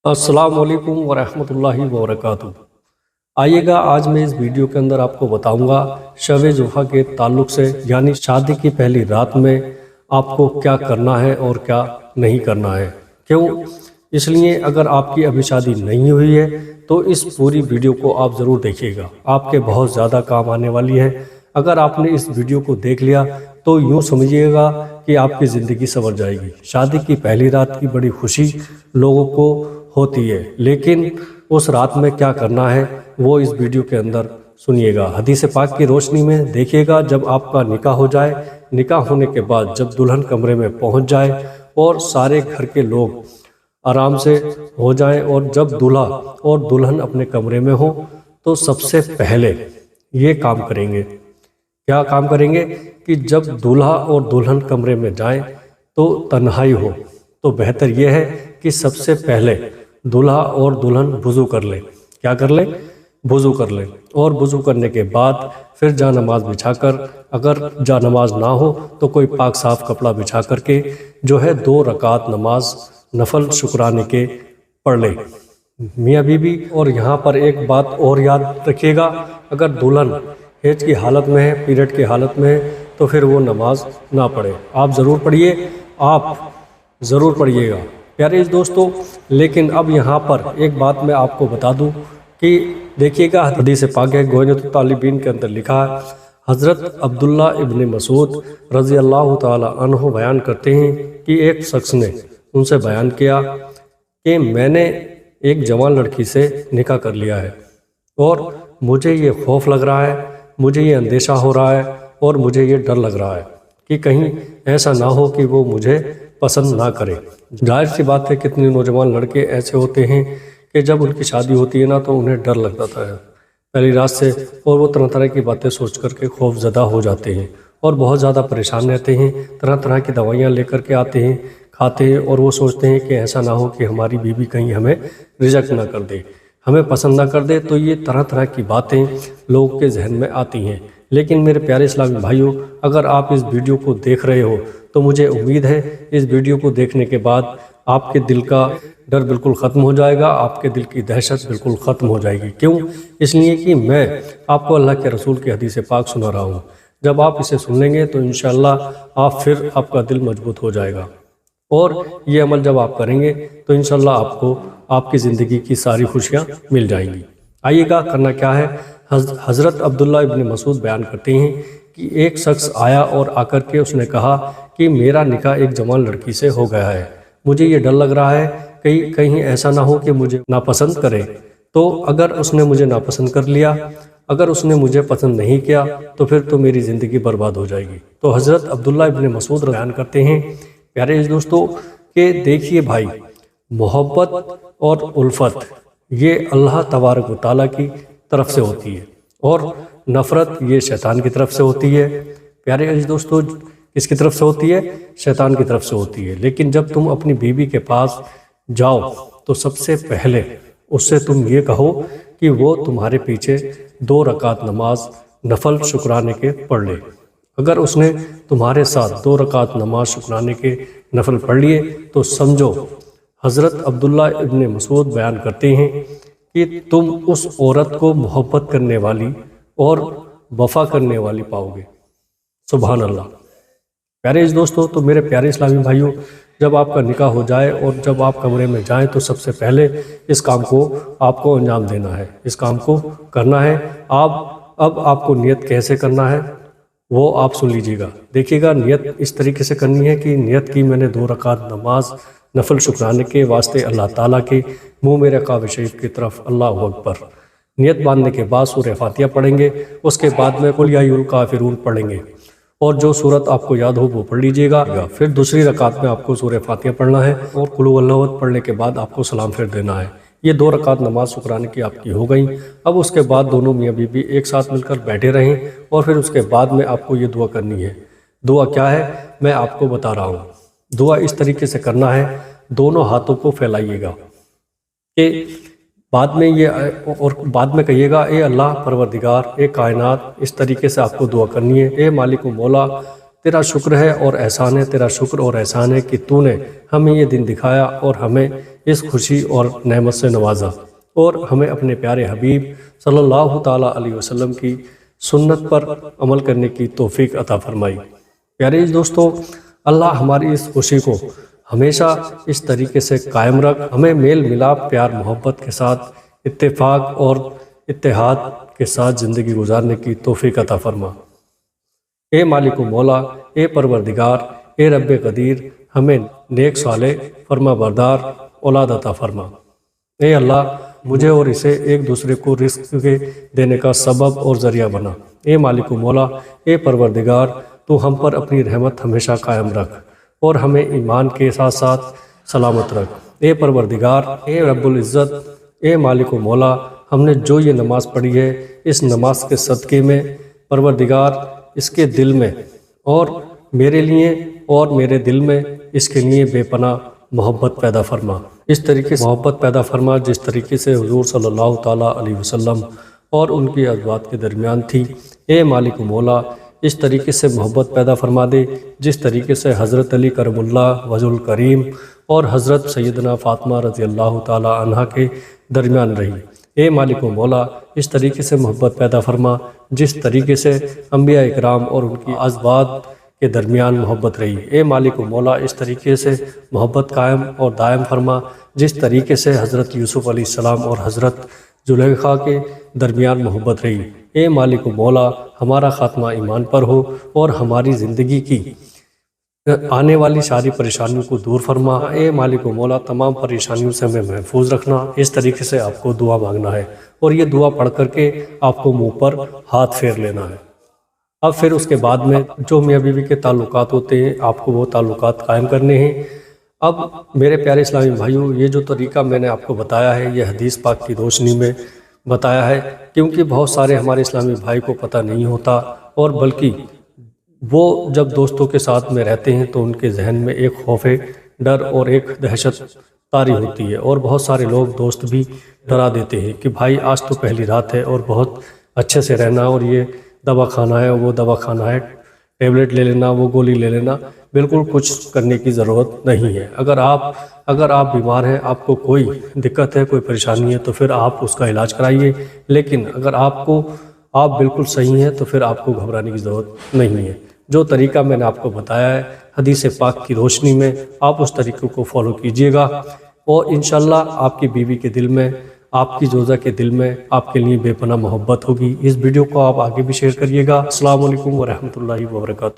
السلام علیکم ورحمۃ اللہ وبرکاتہ۔ آئیے گا آج میں اس ویڈیو کے اندر آپ کو بتاؤں گا شب ضحیٰ کے تعلق سے، یعنی شادی کی پہلی رات میں آپ کو کیا کرنا ہے اور کیا نہیں کرنا ہے۔ کیوں؟ اس لیے اگر آپ کی ابھی شادی نہیں ہوئی ہے تو اس پوری ویڈیو کو آپ ضرور دیکھیے گا، آپ کے بہت زیادہ کام آنے والی ہے۔ اگر آپ نے اس ویڈیو کو دیکھ لیا تو یوں سمجھیے گا کہ آپ کی زندگی سنور جائے گی۔ شادی کی پہلی رات کی بڑی خوشی لوگوں کو ہوتی ہے، لیکن اس رات میں کیا کرنا ہے وہ اس ویڈیو کے اندر سنیے گا۔ حدیث پاک کی روشنی میں دیکھیے گا، جب آپ کا نکاح ہو جائے، نکاح ہونے کے بعد جب دلہن کمرے میں پہنچ جائے اور سارے گھر کے لوگ آرام سے ہو جائیں، اور جب دلہا اور دلہن اپنے کمرے میں ہو تو سب سے پہلے یہ کام کریں گے۔ کیا کام کریں گے کہ جب دلہا اور دلہن کمرے میں جائیں تو تنہائی ہو، تو بہتر یہ ہے کہ سب سے پہلے دلہا اور دلہن وضو کر لیں۔ کیا کر لیں؟ وضو کر لیں، اور وضو کرنے کے بعد پھر جا نماز بچھا کر، اگر جا نماز نہ ہو تو کوئی پاک صاف کپڑا بچھا کر کے جو ہے 2 رکعت نماز نفل شکرانے کے پڑھ لیں میاں بیوی۔ اور یہاں پر ایک بات اور یاد رکھیے گا، اگر دلہن حیض کی حالت میں ہے، پیریڈ کی حالت میں ہے، تو پھر وہ نماز نہ پڑھے۔ آپ ضرور پڑھیے، آپ ضرور پڑھیے گا پیارے دوستو۔ لیکن اب یہاں پر ایک بات میں آپ کو بتا دوں کہ دیکھیے گا، حدیث پاک ہے گوہنۃ الطالبین کے اندر لکھا ہے، حضرت عبداللہ ابن مسعود رضی اللہ تعالی عنہ بیان کرتے ہیں کہ ایک شخص نے ان سے بیان کیا کہ میں نے ایک جوان لڑکی سے نکاح کر لیا ہے، اور مجھے یہ خوف لگ رہا ہے، مجھے یہ اندیشہ ہو رہا ہے، اور مجھے یہ ڈر لگ رہا ہے کہ کہیں ایسا نہ ہو کہ وہ مجھے پسند نہ کرے۔ ظاہر سی بات ہے، کتنے نوجوان لڑکے ایسے ہوتے ہیں کہ جب ان کی شادی ہوتی ہے نا تو انہیں ڈر لگتا ہے پہلی رات سے، اور وہ طرح طرح کی باتیں سوچ کر کے خوف زدہ ہو جاتے ہیں اور بہت زیادہ پریشان رہتے ہیں، طرح طرح کی دوائیاں لے کر کے آتے ہیں، کھاتے ہیں، اور وہ سوچتے ہیں کہ ایسا نہ ہو کہ ہماری بیوی کہیں ہمیں ریجیکٹ نہ کر دے، ہمیں پسند نہ کر دے۔ تو یہ طرح طرح کی باتیں لوگوں کے ذہن میں آتی ہیں۔ لیکن میرے پیارے اسلامی بھائیوں، اگر آپ اس ویڈیو کو دیکھ رہے ہو تو مجھے امید ہے اس ویڈیو کو دیکھنے کے بعد آپ کے دل کا ڈر بالکل ختم ہو جائے گا، آپ کے دل کی دہشت بالکل ختم ہو جائے گی۔ کیوں؟ اس لیے کہ میں آپ کو اللہ کے رسول کی حدیث پاک سنا رہا ہوں۔ جب آپ اسے سن لیں گے تو انشاءاللہ آپ کا دل مضبوط ہو جائے گا، اور یہ عمل جب آپ کریں گے تو انشاءاللہ آپ کو آپ کی زندگی کی ساری خوشیاں مل جائیں گی۔ آئیے گا، کرنا کیا ہے۔ حضرت عبداللہ ابن مسعود بیان کرتے ہیں کہ ایک شخص آیا اور آ کر کے اس نے کہا کہ میرا نکاح ایک جوان لڑکی سے ہو گیا ہے، مجھے یہ ڈر لگ رہا ہے کہیں ایسا نہ ہو کہ مجھے ناپسند کرے۔ تو اگر اس نے مجھے ناپسند کر لیا، اگر اس نے مجھے پسند نہیں کیا تو پھر تو میری زندگی برباد ہو جائے گی۔ تو حضرت عبداللہ ابن مسعود بیان کرتے ہیں پیارے دوستو کہ دیکھیے بھائی، محبت اور الفت یہ اللہ تبارک و تعالیٰ کی طرف سے ہوتی ہے، اور نفرت یہ شیطان کی طرف سے ہوتی ہے۔ پیارے عزیز دوستو، کس کی طرف سے ہوتی ہے؟ شیطان کی طرف سے ہوتی ہے۔ لیکن جب تم اپنی بیوی کے پاس جاؤ تو سب سے پہلے اس سے تم یہ کہو کہ وہ تمہارے پیچھے 2 رکعت نماز نفل شکرانے کے پڑھ لے۔ اگر اس نے تمہارے ساتھ 2 رکعت نماز شکرانے کے نفل پڑھ لیے تو سمجھو، حضرت عبداللہ ابن مسعود بیان کرتے ہیں کہ تم اس عورت کو محبت کرنے والی اور وفا کرنے والی پاؤ گے۔ سبحان اللہ۔ پیارے اس دوستو، تو میرے پیارے اسلامی بھائیوں، جب آپ کا نکاح ہو جائے اور جب آپ کمرے میں جائیں تو سب سے پہلے اس کام کو آپ کو انجام دینا ہے، اس کام کو کرنا ہے۔ اب آپ کو نیت کیسے کرنا ہے وہ آپ سن لیجیے گا۔ دیکھیے گا، نیت اس طریقے سے کرنی ہے کہ نیت کی میں نے 2 رکعت نماز نفل شکرانے کے واسطے اللہ تعالیٰ کے، منہ میرے کعبہ شریف کی طرف، اللہ اکبر۔ نیت باندھنے کے بعد سورہ فاتحہ پڑھیں گے، اس کے بعد میں قل یا ایھا الکافرون پڑھیں گے، اور جو سورت آپ کو یاد ہو وہ پڑھ لیجئے گا۔ پھر دوسری رکعت میں آپ کو سورہ فاتحہ پڑھنا ہے، اور قل هو اللہ احد پڑھنے کے بعد آپ کو سلام پھیر دینا ہے۔ یہ 2 رکعت نماز شکرانے کی آپ کی ہو گئیں۔ اب اس کے بعد دونوں میاں بیوی ایک ساتھ مل کر بیٹھے رہیں، اور پھر اس کے بعد میں آپ کو یہ دعا کرنی ہے۔ دعا کیا ہے میں آپ کو بتا رہا ہوں۔ دعا اس طریقے سے کرنا ہے، دونوں ہاتھوں کو پھیلائیے گا کہ بعد میں کہیے گا، اے اللہ پروردگار، اے کائنات، اس طریقے سے آپ کو دعا کرنی ہے۔ اے مالک و مولا، تیرا شکر ہے اور احسان ہے، تیرا شکر اور احسان ہے کہ تو نے ہمیں یہ دن دکھایا اور ہمیں اس خوشی اور نعمت سے نوازا، اور ہمیں اپنے پیارے حبیب صلی اللہ تعالیٰ علیہ وسلم کی سنت پر عمل کرنے کی توفیق عطا فرمائی۔ پیارے دوستو، اللہ ہماری اس خوشی کو ہمیشہ اس طریقے سے قائم رکھ، ہمیں میل ملاپ، پیار محبت کے ساتھ، اتفاق اور اتحاد کے ساتھ زندگی گزارنے کی توفیق عطا فرما۔ اے مالک و مولا، اے پروردگار، اے رب قدیر، ہمیں نیک صالح فرما بردار اولاد عطا فرما۔ اے اللہ، مجھے اور اسے ایک دوسرے کو رزق کے دینے کا سبب اور ذریعہ بنا۔ اے مالک و مولا، اے پروردگار، تو ہم پر اپنی رحمت ہمیشہ قائم رکھ اور ہمیں ایمان کے ساتھ ساتھ سلامت رکھ۔ اے پروردگار، اے رب العزت، اے مالک و مولا، ہم نے جو یہ نماز پڑھی ہے، اس نماز کے صدقے میں پروردگار اس کے دل میں اور میرے لیے اور میرے دل میں اس کے لیے بے پناہ محبت پیدا فرما۔ اس طریقے سے محبت پیدا فرما جس طریقے سے حضور صلی اللہ تعالیٰ علیہ وسلم اور ان کی ازواج کے درمیان تھی۔ اے مالک و مولا، اس طریقے سے محبت پیدا فرما دے جس طریقے سے حضرت علی کرم اللہ وجہ الکریم اور حضرت سیدنا فاطمہ رضی اللہ تعالیٰ عنہ کے درمیان رہی۔ اے مالک و مولا، اس طریقے سے محبت پیدا فرما جس طریقے سے انبیاء اکرام اور ان کی ازواج کے درمیان محبت رہی۔ اے مالک و مولا، اس طریقے سے محبت قائم اور دائم فرما جس طریقے سے حضرت یوسف علیہ السلام اور حضرت زلیخا کے درمیان محبت رہی۔ اے مالک و مولا، ہمارا خاتمہ ایمان پر ہو اور ہماری زندگی کی آنے والی ساری پریشانیوں کو دور فرما۔ اے مالک و مولا، تمام پریشانیوں سے ہمیں محفوظ رکھنا۔ اس طریقے سے آپ کو دعا مانگنا ہے اور یہ دعا پڑھ کر کے آپ کو منہ پر ہاتھ پھیر لینا ہے۔ اب پھر اس کے بعد میں جو میاں بیوی کے تعلقات ہوتے ہیں، آپ کو وہ تعلقات قائم کرنے ہیں۔ اب میرے پیارے اسلامی بھائیوں، یہ جو طریقہ میں نے آپ کو بتایا ہے، یہ حدیث پاک کی روشنی میں بتایا ہے، کیونکہ بہت سارے ہمارے اسلامی بھائی کو پتہ نہیں ہوتا، اور بلکہ وہ جب دوستوں کے ساتھ میں رہتے ہیں تو ان کے ذہن میں ایک خوف ڈر اور ایک دہشت طاری ہوتی ہے، اور بہت سارے لوگ دوست بھی ڈرا دیتے ہیں کہ بھائی آج تو پہلی رات ہے اور بہت اچھے سے رہنا، اور یہ دوا کھانا ہے، وہ دوا کھانا ہے، ٹیبلٹ لے لینا، وہ گولی لے لینا، بالکل کچھ کرنے کی ضرورت نہیں ہے۔ اگر آپ بیمار ہیں، آپ کو کوئی دقت ہے، کوئی پریشانی ہے، تو پھر آپ اس کا علاج کرائیے، لیکن اگر آپ بالکل صحیح ہیں تو پھر آپ کو گھبرانے کی ضرورت نہیں ہے۔ جو طریقہ میں نے آپ کو بتایا ہے حدیث پاک کی روشنی میں، آپ اس طریقے کو فالو کیجئے گا، اور انشاءاللہ آپ کی بیوی کے دل میں، آپ کی زوجہ کے دل میں آپ کے لیے بے پناہ محبت ہوگی۔ اس ویڈیو کو آپ آگے بھی شیئر کریے گا۔ السلام علیکم ورحمۃ اللہ وبرکاتہ۔